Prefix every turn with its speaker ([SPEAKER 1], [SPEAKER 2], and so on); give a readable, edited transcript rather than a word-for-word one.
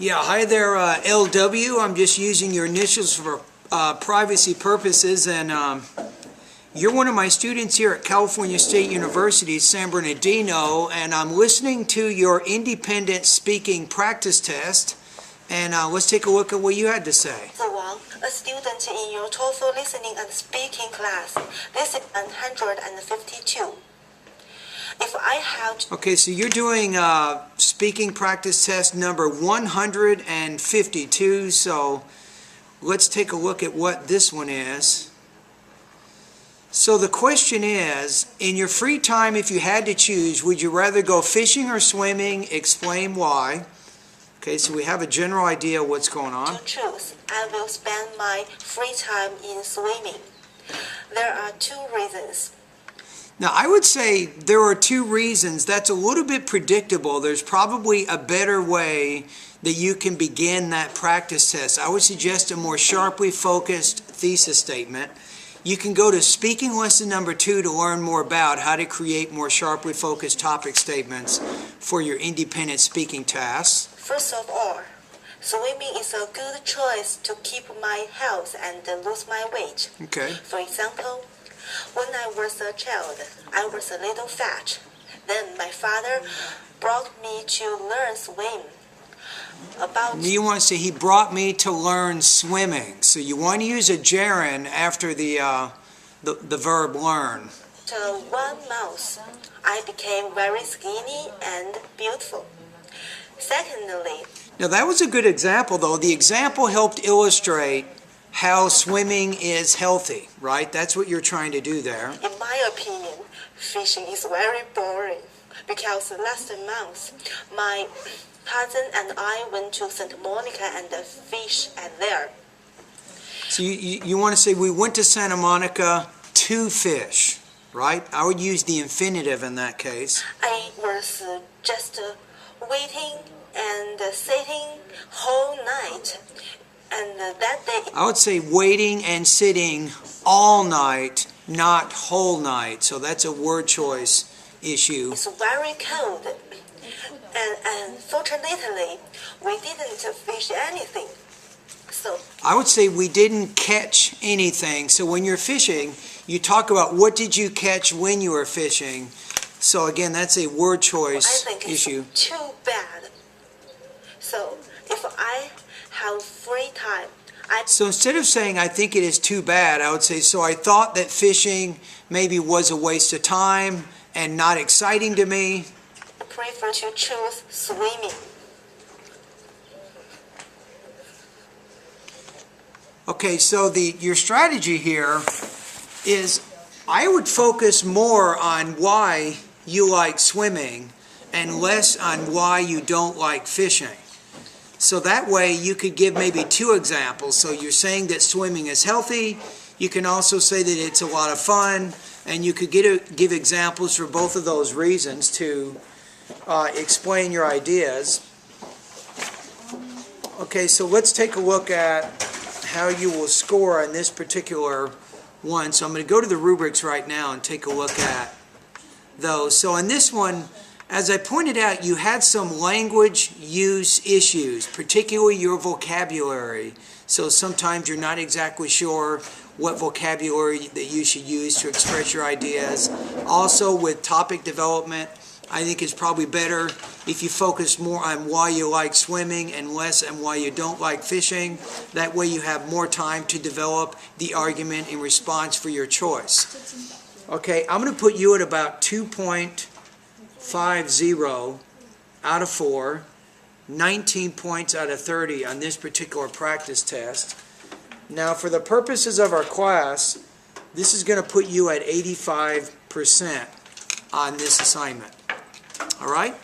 [SPEAKER 1] Yeah, hi there, LW. I'm just using your initials for privacy purposes, and you're one of my students here at California State University, San Bernardino, and I'm listening to your independent speaking practice test, and let's take a look at what you had to say.
[SPEAKER 2] Wang, a student in your TOEFL listening and speaking class. This is 152. If I have to...
[SPEAKER 1] Okay, so you're doing speaking practice test number 152, so let's take a look at what this one is. So the question is, in your free time, if you had to choose, would you rather go fishing or swimming? Explain why. Okay, so we have a general idea of what's going on.
[SPEAKER 2] To choose, I will spend my free time in swimming. There are two reasons.
[SPEAKER 1] Now, I would say there are two reasons. That's a little bit predictable. There's probably a better way that you can begin that practice test. I would suggest a more sharply focused thesis statement. You can go to speaking lesson number 2 to learn more about how to create more sharply focused topic statements for your independent speaking tasks.
[SPEAKER 2] First of all, swimming is a good choice to keep my health and lose my weight.
[SPEAKER 1] Okay.
[SPEAKER 2] For example, when I was a child, I was a little fat. Then my father brought me to learn swim.
[SPEAKER 1] You want to say he brought me to learn swimming. So you want to use a gerund after the verb learn.
[SPEAKER 2] After 1 month, I became very skinny and beautiful. Secondly,
[SPEAKER 1] now that was a good example, though. The example helped illustrate how swimming is healthy, right? That's what you're trying to do there.
[SPEAKER 2] In my opinion, fishing is very boring because last month my cousin and I went to Santa Monica and fished there.
[SPEAKER 1] So you want to say we went to Santa Monica to fish, right? I would use the infinitive in that case.
[SPEAKER 2] I was just waiting and sitting whole night. And that day,
[SPEAKER 1] I would say waiting and sitting all night, not whole night. So that's a word choice issue.
[SPEAKER 2] It's very cold. And fortunately, we didn't fish anything. So
[SPEAKER 1] I would say we didn't catch anything. So when you're fishing, you talk about what did you catch when you were fishing. So again, that's a word choice issue.
[SPEAKER 2] I think it's too bad. So if I have free time,
[SPEAKER 1] so instead of saying I think it is too bad, I would say so I thought that fishing maybe was a waste of time and not exciting to me.
[SPEAKER 2] I prefer to choose swimming.
[SPEAKER 1] Okay, so your strategy here is I would focus more on why you like swimming and less on why you don't like fishing. So that way you could give maybe 2 examples. So you're saying that swimming is healthy. You can also say that it's a lot of fun. And you could give examples for both of those reasons to explain your ideas. Okay, so let's take a look at how you will score on this particular one. So I'm going to go to the rubrics right now and take a look at those. So on this one, as I pointed out, you had some language use issues, particularly your vocabulary. So sometimes you're not exactly sure what vocabulary that you should use to express your ideas. Also with topic development, I think it's probably better if you focus more on why you like swimming and less on why you don't like fishing. That way you have more time to develop the argument in response for your choice. Okay, I'm going to put you at about 2.50 out of 4, 19 points out of 30 on this particular practice test. Now for the purposes of our class, this is going to put you at 85% on this assignment. All right?